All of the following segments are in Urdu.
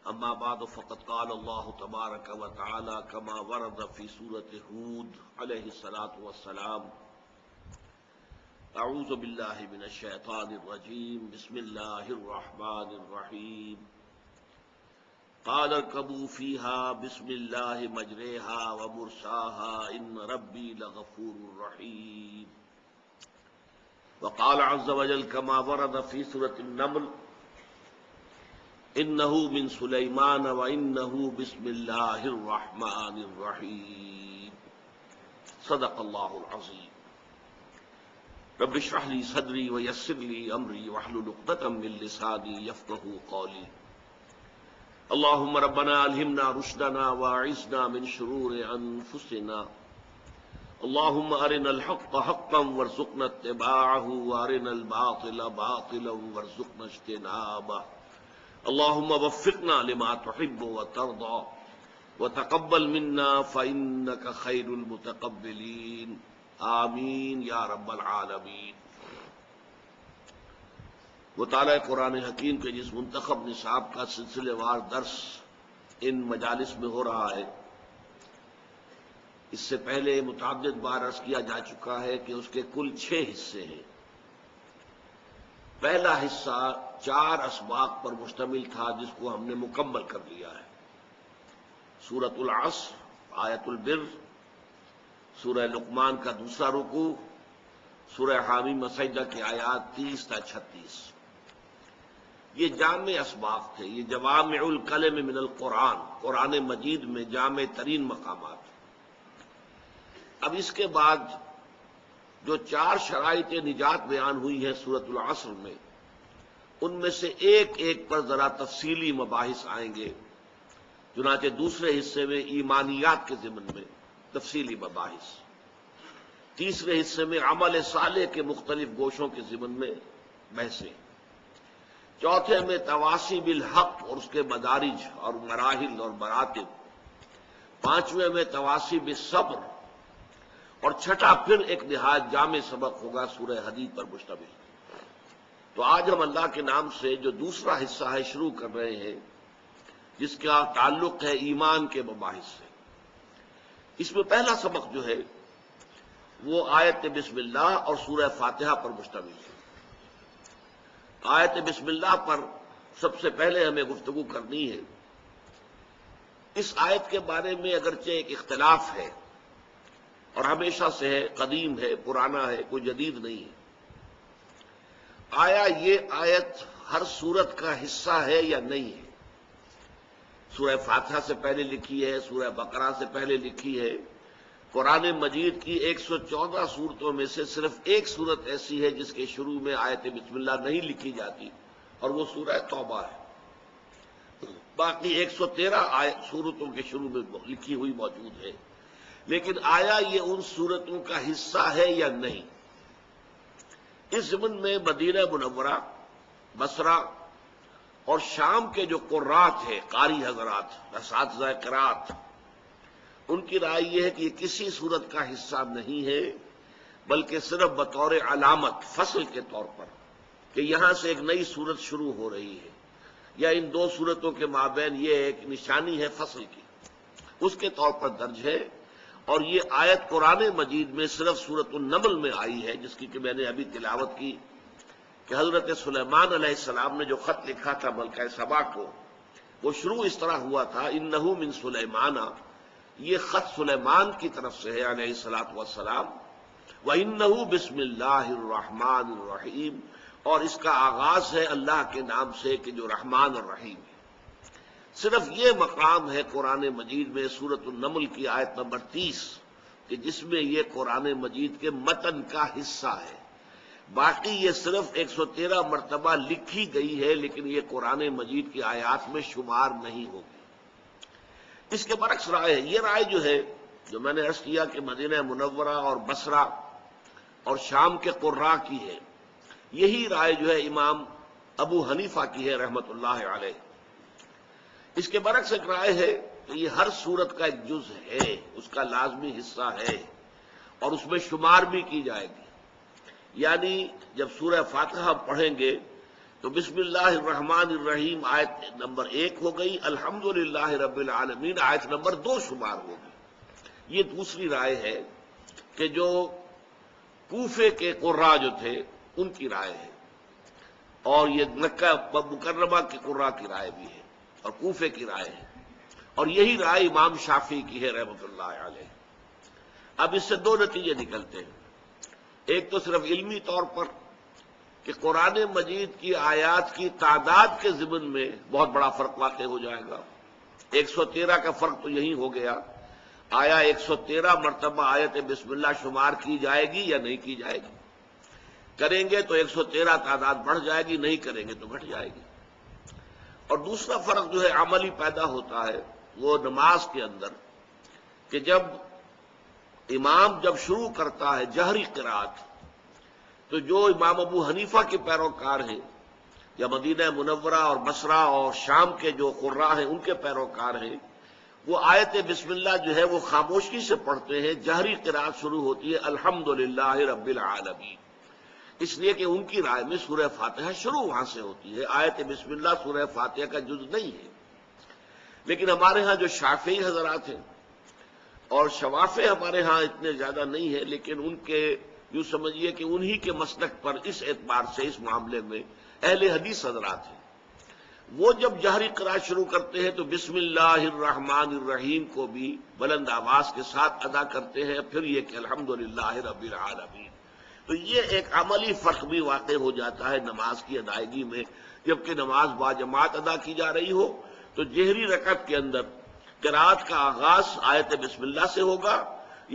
اما بعد فقد قال الله تبارك وتعالى كما ورد في سورة هود عليه الصلاة والسلام اعوذ بالله من الشيطان الرجيم بسم الله الرحمن الرحيم قال اركبوا فيها بسم الله مجريها ومرساها ان ربي لغفور رحيم وقال عز وجل كما ورد في سورة النمل انه من سلیمان وانه بسم اللہ الرحمن الرحیم صدق اللہ العظیم رب اشرح لي صدری ویسر لي امری واحلل عقدۃ من لسانی یفقهوا قولی اللهم ربنا الہمنا رشدنا واعذنا من شرور انفسنا اللهم ارنا الحق حقا وارزقنا اتباعه وارنا الباطل باطلا وارزقنا اجتنابه اللهم وفقنا لما تحب وترضى وتقبل منا فإنك خير المتقبلين آمین یا رب العالمین۔ مطالعہ قرآن حکیم کے جس منتخب نصاب کا سلسلے وار درس ان مجالس میں ہو رہا ہے، اس سے پہلے متعدد بار عرض کیا جا چکا ہے کہ اس کے کل 6 حصے ہیں۔ پہلا حصہ 4 اسباق پر مشتمل تھا جس کو ہم نے مکمل کر لیا ہے۔ سورۃ العصر، آیت البر، سورہ لقمان کا دوسرا رکوع، سورہ حامیم سجدہ کی آیات 30 تا 36۔ یہ جامع اسباق تھے، یہ جوامع الکلم من القرآن، قرآن مجید میں جامع ترین مقامات۔ اب اس کے بعد جو 4 شرائط نجات بیان ہوئی ہے سورۃ العصر میں، ان میں سے ایک ایک پر ذرا تفصیلی مباحث آئیں گے۔ چنانچہ دوسرے حصے میں ایمانیات کے ضمن میں تفصیلی مباحث، تیسرے حصے میں عمل صالح کے مختلف گوشوں کے ضمن میں بحثیں، چوتھے میں تواصی بالحق اور اس کے مدارج اور مراحل اور مراتب، پانچویں میں تواصی بالصبر، اور چھٹا پھر ایک نہایت جامع سبق ہوگا سورہ حدید پر مشتمل۔ تو آج ہم اللہ کے نام سے جو دوسرا حصہ ہے شروع کر رہے ہیں، جس کا تعلق ہے ایمان کے مباحث سے۔ اس میں پہلا سبق جو ہے وہ آیت بسم اللہ اور سورہ فاتحہ پر مشتمل ہے۔ آیت بسم اللہ پر سب سے پہلے ہمیں گفتگو کرنی ہے۔ اس آیت کے بارے میں اگرچہ ایک اختلاف ہے اور ہمیشہ سے ہے، قدیم ہے، پرانا ہے، کوئی جدید نہیں ہے۔ آیا یہ آیت ہر سورت کا حصہ ہے یا نہیں ہے؟ سورہ فاتحہ سے پہلے لکھی ہے، سورہ بقرہ سے پہلے لکھی ہے۔ قرآن مجید کی 114 سورتوں میں سے صرف ایک سورت ایسی ہے جس کے شروع میں آیت بسم اللہ نہیں لکھی جاتی، اور وہ سورہ توبہ ہے۔ باقی 113 سورتوں کے شروع میں لکھی ہوئی موجود ہے۔ لیکن آیا یہ ان سورتوں کا حصہ ہے یا نہیں؟ اس ضمن میں مدینہ منورہ، بصرہ اور شام کے جو قرات ہیں، قاری حضرات، اساتذہ قرات، ان کی رائے یہ ہے کہ یہ کسی سورت کا حصہ نہیں ہے، بلکہ صرف بطور علامت، فصل کے طور پر، کہ یہاں سے ایک نئی سورت شروع ہو رہی ہے، یا ان 2 سورتوں کے مابین یہ ایک نشانی ہے فصل کی، اس کے طور پر درج ہے۔ اور یہ آیت قرآن مجید میں صرف سورۃ النمل میں آئی ہے، جس کی کہ میں نے ابھی تلاوت کی، کہ حضرت سلیمان علیہ السلام نے جو خط لکھا تھا ملکہ سبا کو، وہ شروع اس طرح ہوا تھا، انہ من سلیمان، یہ خط سلیمان کی طرف سے ہے علیہ الصلوۃ والسلام، وانہ بسم اللہ الرحمن الرحیم، اور اس کا آغاز ہے اللہ کے نام سے کہ جو رحمان اور رحیم ہے۔ صرف یہ مقام ہے قرآن مجید میں سورۃ النمل کی آیت نمبر 30 کہ جس میں یہ قرآن مجید کے متن کا حصہ ہے۔ باقی یہ صرف 113 مرتبہ لکھی گئی ہے، لیکن یہ قرآن مجید کی آیات میں شمار نہیں ہوگی۔ اس کے برعکس رائے ہے، یہ رائے جو ہے، جو میں نے عرض کیا کہ مدینہ منورہ اور بصرہ اور شام کے قراء کی ہے، یہی رائے جو ہے امام ابو حنیفہ کی ہے رحمت اللہ علیہ۔ اس کے برعکس ایک رائے ہے کہ یہ ہر سورت کا ایک جز ہے، اس کا لازمی حصہ ہے، اور اس میں شمار بھی کی جائے گی۔ یعنی جب سورہ فاتحہ پڑھیں گے تو بسم اللہ الرحمن الرحیم آیت نمبر 1 ہو گئی، الحمدللہ رب العالمین آیت نمبر 2 شمار ہوگی۔ یہ دوسری رائے ہے کہ جو کوفے کے قراء جو تھے ان کی رائے ہے، اور یہ مکہ مکرمہ کے قراء کی رائے بھی ہے اور کوفے کی رائے ہے، اور یہی رائے امام شافعی کی ہے رحمۃ اللہ علیہ۔ اب اس سے دو نتیجے نکلتے ہیں، ایک تو صرف علمی طور پر کہ قرآن مجید کی آیات کی تعداد کے ضمن میں بہت بڑا فرق واقع ہو جائے گا۔ 113 کا فرق تو یہی ہو گیا، آیا 113 مرتبہ آیت بسم اللہ شمار کی جائے گی یا نہیں کی جائے گی؟ کریں گے تو 113 تعداد بڑھ جائے گی، نہیں کریں گے تو گھٹ جائے گی۔ اور دوسرا فرق جو ہے عملی پیدا ہوتا ہے وہ نماز کے اندر، کہ جب امام شروع کرتا ہے جہری قرات، تو جو امام ابو حنیفہ کے پیروکار ہیں یا مدینہ منورہ اور بصرہ اور شام کے جو قراء ہیں ان کے پیروکار ہیں، وہ آیت بسم اللہ جو ہے وہ خاموشی سے پڑھتے ہیں۔ جہری قرات شروع ہوتی ہے الحمدللہ رب العالمین، اس لیے کہ ان کی رائے میں سورہ فاتحہ شروع وہاں سے ہوتی ہے، آیت بسم اللہ سورہ فاتحہ کا جز نہیں ہے۔ لیکن ہمارے ہاں جو شافعی حضرات ہیں، اور شوافع ہمارے ہاں اتنے زیادہ نہیں ہے، لیکن ان کے یوں سمجھیے کہ انہی کے مسلک پر اس اعتبار سے اس معاملے میں اہل حدیث حضرات ہیں، وہ جب جہری قرات شروع کرتے ہیں تو بسم اللہ الرحمن الرحیم کو بھی بلند آواز کے ساتھ ادا کرتے ہیں، پھر یہ کہ الحمدللہ رب العالمین۔ تو یہ ایک عملی فرق بھی واقع ہو جاتا ہے نماز کی ادائیگی میں، جبکہ نماز باجماعت ادا کی جا رہی ہو تو جہری رکعت کے اندر قرات کا آغاز آیت بسم اللہ سے ہوگا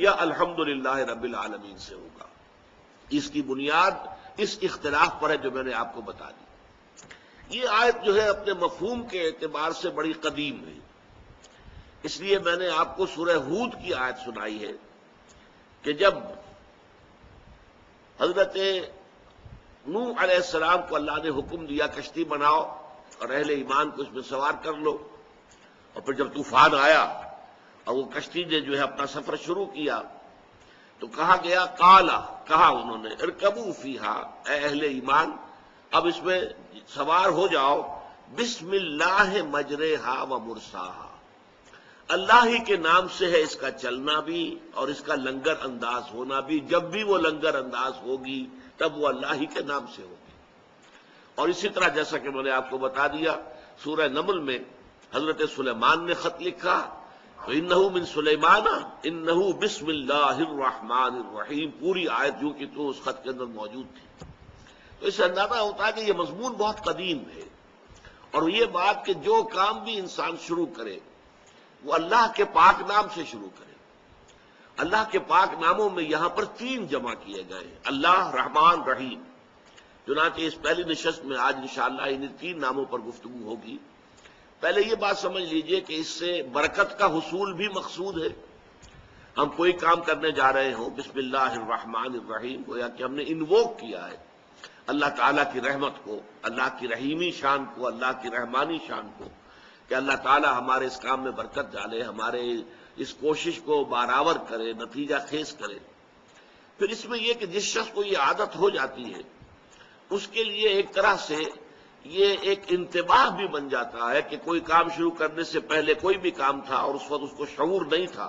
یا الحمدللہ رب العالمین سے ہوگا۔ اس کی بنیاد اس اختلاف پر ہے جو میں نے آپ کو بتا دی۔ یہ آیت جو ہے اپنے مفہوم کے اعتبار سے بڑی قدیم ہے، اس لیے میں نے آپ کو سورہ ہود کی آیت سنائی ہے کہ جب حضرت نوح علیہ السلام کو اللہ نے حکم دیا کشتی بناؤ اور اہل ایمان کو اس میں سوار کر لو، اور پھر جب طوفان آیا اور وہ کشتی نے جو ہے اپنا سفر شروع کیا تو کہا گیا قالا، کہا انہوں نے ارکبوا فیہا، اے اہل ایمان اب اس میں سوار ہو جاؤ، بسم اللہ مجریہا و مرساہا، اللہ ہی کے نام سے ہے اس کا چلنا بھی اور اس کا لنگر انداز ہونا بھی، جب بھی وہ لنگر انداز ہوگی تب وہ اللہ ہی کے نام سے ہوگی۔ اور اسی طرح جیسا کہ میں نے آپ کو بتا دیا سورہ نمل میں حضرت سلیمان نے خط لکھا تو انہو من سلیمان انہو بسم اللہ الرحمن الرحیم، پوری آیت جو کہ تو اس خط کے اندر موجود تھی۔ تو اس سے اندازہ ہوتا ہے کہ یہ مضمون بہت قدیم ہے، اور یہ بات کہ جو کام بھی انسان شروع کرے وہ اللہ کے پاک نام سے شروع کرے۔ اللہ کے پاک ناموں میں یہاں پر 3 جمع کیے گئے ہیں، اللہ، رحمان، رحیم۔ چنانچہ اس پہلی نشست میں آج انشاءاللہ ان 3 ناموں پر گفتگو ہوگی۔ پہلے یہ بات سمجھ لیجئے کہ اس سے برکت کا حصول بھی مقصود ہے۔ ہم کوئی کام کرنے جا رہے ہوں، بسم اللہ الرحمن الرحیم، گویا کہ ہم نے انووک کیا ہے اللہ تعالیٰ کی رحمت کو، اللہ کی رحیمی شان کو، اللہ کی رحمانی شان کو، کہ اللہ تعالیٰ ہمارے اس کام میں برکت ڈالے، ہمارے اس کوشش کو بارآور کرے، نتیجہ خیز کرے۔ پھر اس میں یہ کہ جس شخص کو یہ عادت ہو جاتی ہے اس کے لیے ایک طرح سے یہ ایک انتباہ بھی بن جاتا ہے کہ کوئی کام شروع کرنے سے پہلے کوئی بھی کام تھا اور اس وقت اس کو شعور نہیں تھا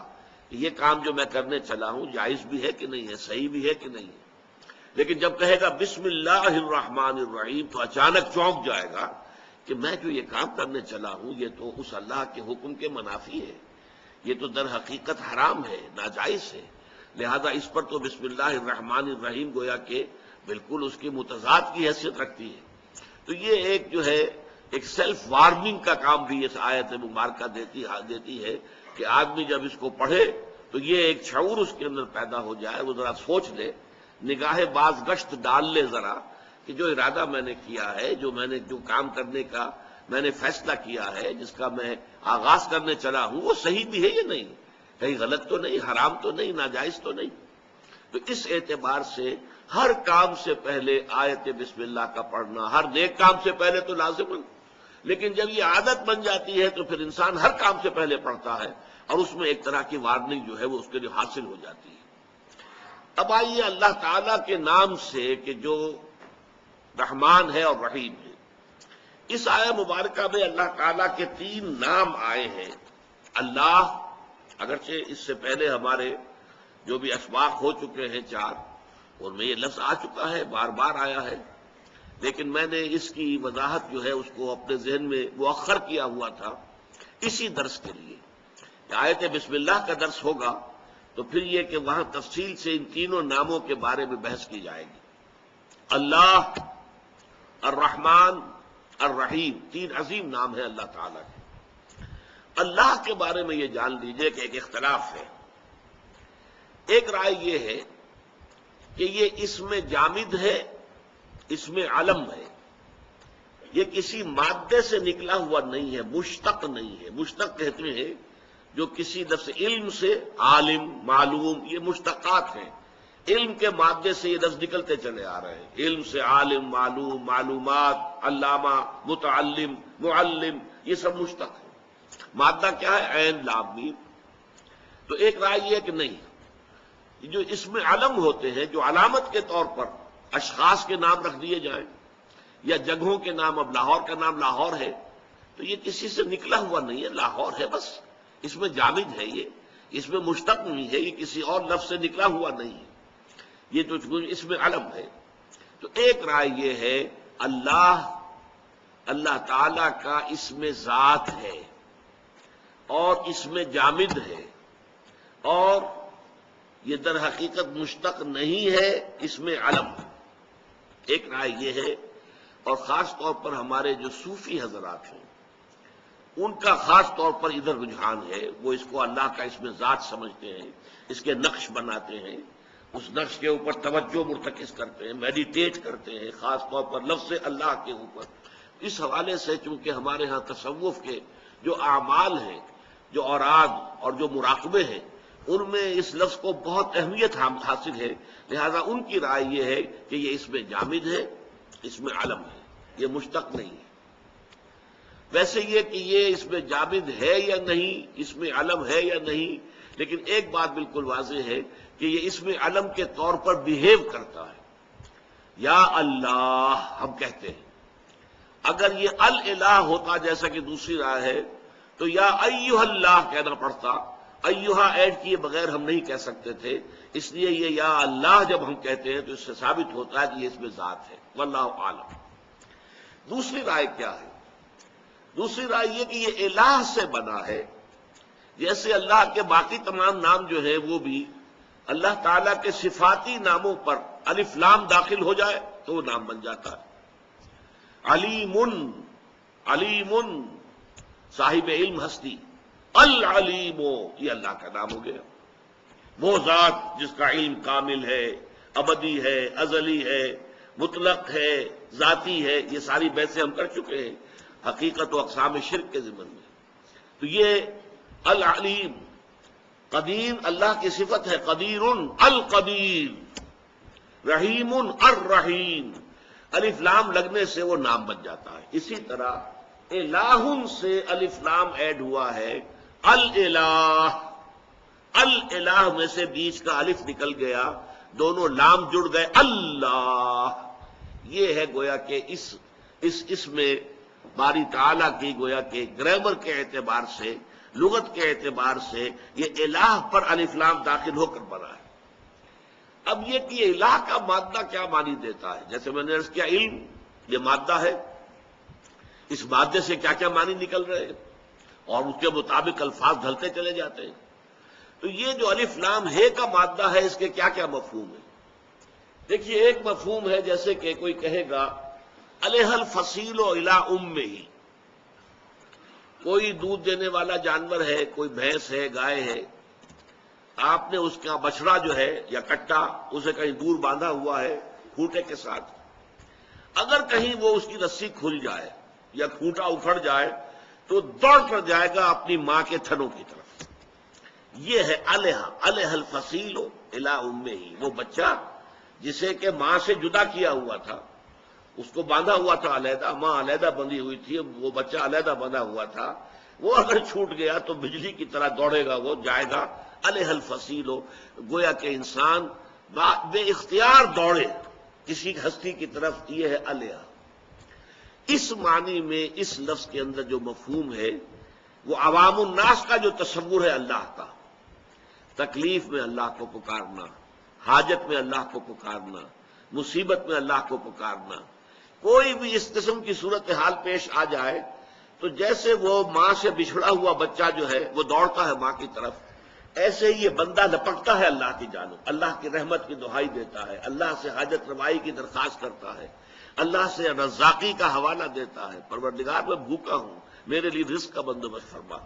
کہ یہ کام جو میں کرنے چلا ہوں جائز بھی ہے کہ نہیں ہے، صحیح بھی ہے کہ نہیں ہے، لیکن جب کہے گا بسم اللہ الرحمن الرحیم تو اچانک چونک جائے گا کہ میں جو یہ کام کرنے چلا ہوں یہ تو اس اللہ کے حکم کے منافی ہے، یہ تو در حقیقت حرام ہے، ناجائز ہے، لہذا اس پر تو بسم اللہ الرحمن الرحیم گویا کہ بالکل اس کی متضاد کی حیثیت رکھتی ہے۔ تو یہ ایک جو ہے ایک سیلف وارننگ کا کام بھی اس آیت مبارکہ دیتی ہے کہ آدمی جب اس کو پڑھے تو یہ ایک شعور اس کے اندر پیدا ہو جائے، وہ ذرا سوچ لے، نگاہ باز گشت ڈال لے ذرا کہ جو ارادہ میں نے کیا ہے، جو کام کرنے کا میں نے فیصلہ کیا ہے، جس کا میں آغاز کرنے چلا ہوں، وہ صحیح بھی ہے یا نہیں، کہیں غلط تو نہیں، حرام تو نہیں، ناجائز تو نہیں۔ تو اس اعتبار سے ہر کام سے پہلے آیت بسم اللہ کا پڑھنا، ہر نیک کام سے پہلے تو لازم ہے، لیکن جب یہ عادت بن جاتی ہے تو پھر انسان ہر کام سے پہلے پڑھتا ہے، اور اس میں ایک طرح کی وارننگ جو ہے وہ اس کے لیے حاصل ہو جاتی ہے۔ اب آئیے اللہ تعالیٰ کے نام سے کہ جو رحمان ہے اور رحیم ہے، اس آیہ مبارکہ میں اللہ تعالیٰ کے 3 نام آئے ہیں۔ اللہ، اگرچہ اس سے پہلے ہمارے جو بھی اسباق ہو چکے ہیں 4، ان میں یہ لفظ آ چکا ہے، بار بار آیا ہے، لیکن میں نے اس کی وضاحت جو ہے اس کو اپنے ذہن میں مؤخر کیا ہوا تھا اسی درس کے لیے۔ آیت بسم اللہ کا درس ہوگا تو پھر یہ کہ وہاں تفصیل سے ان تینوں ناموں کے بارے میں بحث کی جائے گی۔ اللہ، الرحمن، الرحیم، 3 عظیم نام ہیں اللہ تعالیٰ کے۔ اللہ کے بارے میں یہ جان لیجئے کہ ایک اختلاف ہے۔ ایک رائے یہ ہے کہ یہ اسم جامد ہے، اسم علم ہے، یہ کسی مادے سے نکلا ہوا نہیں ہے، مشتق نہیں ہے۔ مشتق کہتے ہیں جو کسی لفظ علم سے، عالم، معلوم، یہ مشتقات ہیں۔ علم کے مادے سے یہ لفظ نکلتے چلے آ رہے ہیں، علم سے عالم، معلوم، معلومات، علامہ، متعلم، معلم، یہ سب مشتق ہے۔ مادہ کیا ہے؟ عین، لام، میم۔ تو ایک رائے یہ ہے کہ نہیں، جو اسم علم ہوتے ہیں، جو علامت کے طور پر اشخاص کے نام رکھ دیے جائیں یا جگہوں کے نام، اب لاہور کا نام لاہور ہے تو یہ کسی سے نکلا ہوا نہیں ہے، لاہور ہے بس، اس میں جامد ہے، یہ اس میں مشتق نہیں ہے، یہ کسی اور لفظ سے نکلا ہوا نہیں ہے، یہ تو اس میں علم ہے۔ تو ایک رائے یہ ہے اللہ تعالی کا اسم ذات ہے اور اسم جامد ہے، اور یہ در حقیقت مشتق نہیں ہے، اسم علم ہے۔ ایک رائے یہ ہے، اور خاص طور پر ہمارے جو صوفی حضرات ہیں ان کا خاص طور پر ادھر رجحان ہے، وہ اس کو اللہ کا اسم ذات سمجھتے ہیں، اس کے نقش بناتے ہیں، اس نقش کے اوپر توجہ مرتکز کرتے ہیں، میڈیٹیٹ کرتے ہیں، خاص طور پر لفظ اللہ کے اوپر۔ اس حوالے سے چونکہ ہمارے ہاں تصوف کے جو اعمال ہیں، جو اوراد اور جو مراقبے ہیں، ان میں اس لفظ کو بہت اہمیت حاصل ہے، لہذا ان کی رائے یہ ہے کہ یہ اسم جامد ہے، اسم علم ہے، یہ مشتق نہیں ہے۔ ویسے یہ کہ یہ اسم جامد ہے یا نہیں، اسم علم ہے یا نہیں، لیکن ایک بات بالکل واضح ہے کہ یہ اسم علم کے طور پر بیہیو کرتا ہے۔ یا اللہ ہم کہتے ہیں، اگر یہ الالہ ہوتا جیسا کہ دوسری رائے ہے تو یا ایھا اللہ کہنا پڑتا، ایھا ایڈ کیے بغیر ہم نہیں کہہ سکتے تھے، اس لیے یہ یا اللہ جب ہم کہتے ہیں تو اس سے ثابت ہوتا ہے کہ یہ اسم ذات ہے، واللہ عالم۔ دوسری رائے کیا ہے؟ دوسری رائے یہ کہ یہ الہ سے بنا ہے، جیسے اللہ کے باقی تمام نام جو ہیں وہ بھی اللہ تعالیٰ کے صفاتی ناموں پر الف لام داخل ہو جائے تو وہ نام بن جاتا ہے۔ علیم، علیم، صاحب علم ہستی، العلیم، یہ اللہ کا نام ہو گیا، وہ ذات جس کا علم کامل ہے، ابدی ہے، ازلی ہے، مطلق ہے، ذاتی ہے، یہ ساری بحثیں ہم کر چکے ہیں حقیقت و اقسام شرک کے ضمن میں۔ تو یہ العلیم، قدیر اللہ کی صفت ہے، قدیر، القدیر، رحیم، الرحیم، الف لام لگنے سے وہ نام بن جاتا ہے۔ اسی طرح الہ سے الف لام ایڈ ہوا ہے، الالہ، الالہ میں سے بیچ کا الف نکل گیا، دونوں لام جڑ گئے، اللہ۔ یہ ہے گویا کہ اس میں باری تعالیٰ کی گویا کہ گرامر کے اعتبار سے، لغت کے اعتبار سے یہ الہ پر الف لام داخل ہو کر بنا ہے۔ اب یہ کہ یہ الہ کا مادہ کیا معنی دیتا ہے، جیسے میں نے عرض کیا علم یہ مادہ ہے، اس مادے سے کیا کیا معنی نکل رہے ہیں اور اس کے مطابق الفاظ ڈھلتے چلے جاتے ہیں۔ تو یہ جو الف لام ہے کا مادہ ہے، اس کے کیا کیا مفہوم ہے؟ دیکھیے، ایک مفہوم ہے جیسے کہ کوئی کہے گا علیہ الفصیل الی امہ، کوئی دودھ دینے والا جانور ہے، کوئی بھینس ہے، گائے ہے، آپ نے اس کا بچڑا جو ہے یا کٹا اسے کہیں دور باندھا ہوا ہے کھوٹے کے ساتھ، اگر کہیں وہ اس کی رسی کھل جائے یا کھوٹا اکھڑ جائے تو دوڑ کر جائے گا اپنی ماں کے تھنوں کی طرف۔ یہ ہے علیہ الفصیل الی امہ، وہ بچہ جسے کہ ماں سے جدا کیا ہوا تھا، اس کو باندھا ہوا تھا علیحدہ، ماں علیحدہ بندھی ہوئی تھی، وہ بچہ علیحدہ بندھا ہوا تھا، وہ اگر چھوٹ گیا تو بجلی کی طرح دوڑے گا، وہ جائے گا علیہ الفصیل، گویا کہ انسان بے اختیار دوڑے کسی ہستی کی طرف، یہ ہے علیہ۔ اس معنی میں اس لفظ کے اندر جو مفہوم ہے وہ عوام الناس کا جو تصور ہے اللہ کا، تکلیف میں اللہ کو پکارنا، حاجت میں اللہ کو پکارنا، مصیبت میں اللہ کو پکارنا، کوئی بھی اس قسم کی صورتحال پیش آ جائے تو جیسے وہ ماں سے بچھڑا ہوا بچہ جو ہے وہ دوڑتا ہے ماں کی طرف، ایسے ہی یہ بندہ لپکتا ہے اللہ کی جانب، اللہ کی رحمت کی دہائی دیتا ہے، اللہ سے حاجت روائی کی درخواست کرتا ہے، اللہ سے رزاقی کا حوالہ دیتا ہے، پروردگار میں بھوکا ہوں، میرے لیے رزق کا بندوبست فرما۔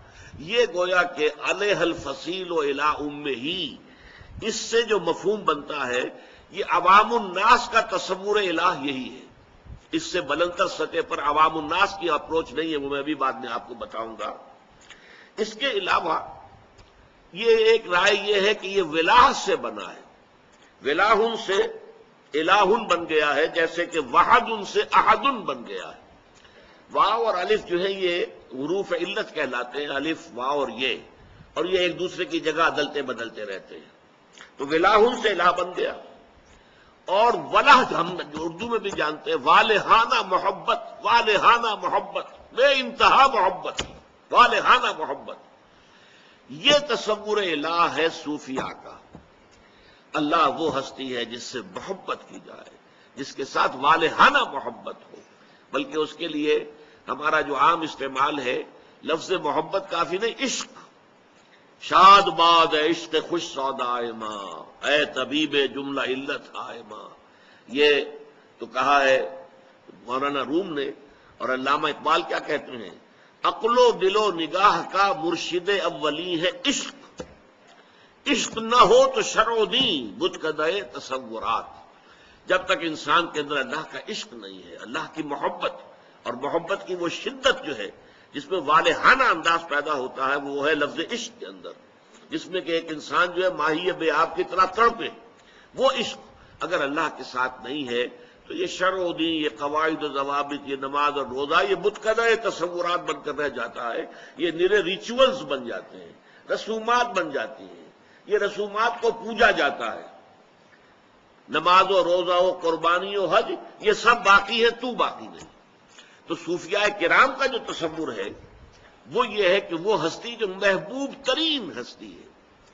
یہ گویا کہ علیہ الفصیل و الی امہ، اس سے جو مفہوم بنتا ہے یہ عوام الناس کا تصور الہ یہی ہے۔ اس سے بلندتر سطح پر عوام الناس کی اپروچ نہیں ہے، وہ میں بھی بعد میں آپ کو بتاؤں گا۔ اس کے علاوہ یہ ایک رائے یہ ہے کہ یہ ولاہ سے بنا ہے، ولاہن سے الہن بن گیا ہے، جیسے کہ وحدن سے احدن بن گیا ہے۔ واو اور الف جو ہے یہ حروف علت کہلاتے ہیں، الف واو اور یہ، اور یہ ایک دوسرے کی جگہ عدلتے بدلتے رہتے ہیں، تو ولاہن سے الہ بن گیا۔ اور ولہ ہم اردو میں بھی جانتے ہیں، والہانہ محبت، والہانہ محبت، بے انتہا محبت، والہانہ محبت، یہ تصور الہ ہے صوفیاء کا۔ اللہ وہ ہستی ہے جس سے محبت کی جائے، جس کے ساتھ والہانہ محبت ہو، بلکہ اس کے لیے ہمارا جو عام استعمال ہے لفظ محبت کافی نہیں، عشق، شاد باد عشق خوش سودائے ماں، اے طبیب جملہ علت آئے ماں، یہ تو کہا ہے مولانا روم نے، اور علامہ اقبال کیا کہتے ہیں، عقل و دل و نگاہ کا مرشد اولی ہے عشق، عشق نہ ہو تو شرع و دین بت کدے تصورات۔ جب تک انسان کے اندر اللہ کا عشق نہیں ہے، اللہ کی محبت، اور محبت کی وہ شدت جو ہے جس میں والہانہ انداز پیدا ہوتا ہے، وہ ہے لفظ عشق کے اندر، جس میں کہ ایک انسان جو ہے ماہی بے آب کی طرح تڑپے، وہ عشق اگر اللہ کے ساتھ نہیں ہے تو یہ شرع و دین، یہ قواعد و ضوابط، یہ نماز اور روزہ، یہ بتکدہ تصورات بن کر رہ جاتا ہے، یہ نرے ریچولز بن جاتے ہیں، رسومات بن جاتی ہیں، یہ رسومات کو پوجا جاتا ہے، نماز و روزہ و قربانی و حج یہ سب باقی ہے، تو باقی نہیں۔ تو صوفیاء کرام کا جو تصور ہے وہ یہ ہے کہ وہ ہستی جو محبوب ترین ہستی ہے